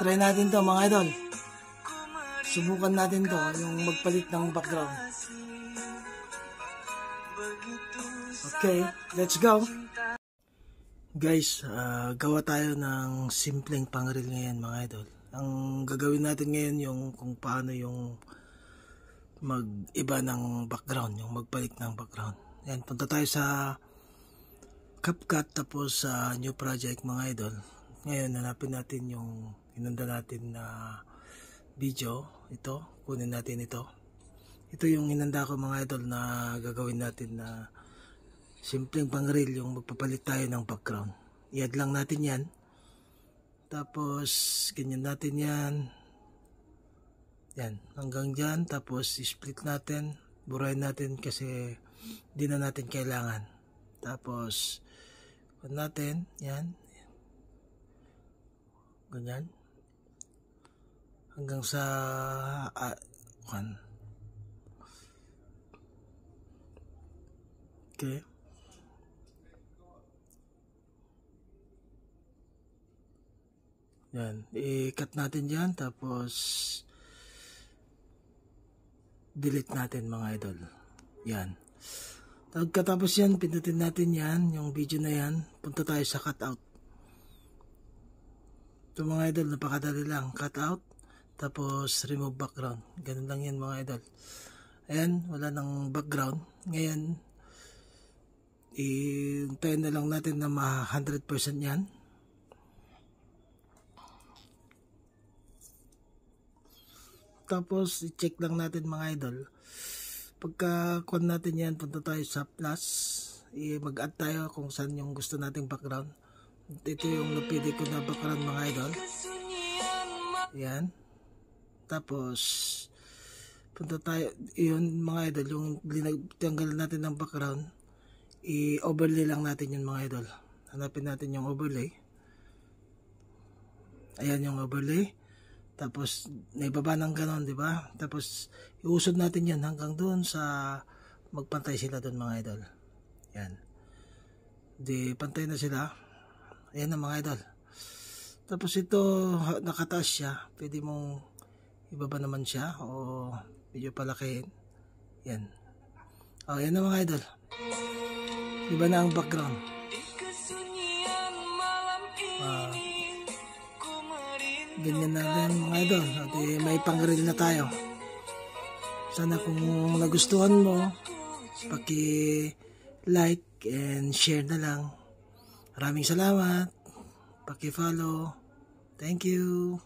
Try natin to mga idol. Subukan natin to, yung magpalit ng background. Okay, let's go. Guys, gawa tayo ng simpleng pangreel ngayon mga idol. Ang gagawin natin ngayon yung kung paano yung mag-iba ng background, yung magpalit ng background. Yan, punta tayo sa CapCut tapos sa new project mga idol. Ngayon, hanapin natin yung inunda natin na video. Ito, kunin natin ito. Ito yung inanda ko mga idol na gagawin natin na simpleng pangreel, yung magpapalit tayo ng background. I-add lang natin yan. Tapos, ganyan natin yan. Yan, hanggang dyan. Tapos, split natin. Burahin natin kasi di na natin kailangan. Tapos, natin, yan. Ganyan. Hanggang sa okay. Yan, i-cut natin dyan, tapos delete natin mga idol. Yan. Pagkatapos yan, pindutin natin yan, yung video na yan, punta tayo sa cutout. Ito mga idol, napakadali lang, cutout, tapos remove background. Ganun lang yan mga idol. Ayan, wala nang background. Ngayon, i-tayo na lang natin na 100% yan. Tapos, i-check lang natin mga idol. Pagka kuha natin yan, punta tayo sa plus. Mag-add tayo kung saan yung gusto nating background. Ito yung napili ko na background mga idol. Yan. Tapos, punta tayo, yun mga idol, yung tanggal natin ng background, i-overlay lang natin yun mga idol. Hanapin natin yung overlay. Ayan yung overlay. Tapos, naibaba ng ganon, di ba? Tapos, iusod natin yan hanggang doon sa magpantay sila doon mga idol. Yan. Di, pantay na sila. Ayan na mga idol. Tapos ito, nakataas siya. Pwede mong ibaba naman siya o medyo palakihin. Yan. O, yan na mga idol. Iba na ang background. Ganyan na din mga idol. At may pangreel na tayo. Sana kung nagustuhan mo, paki-like and share na lang. Maraming salamat. Paki-follow. Thank you.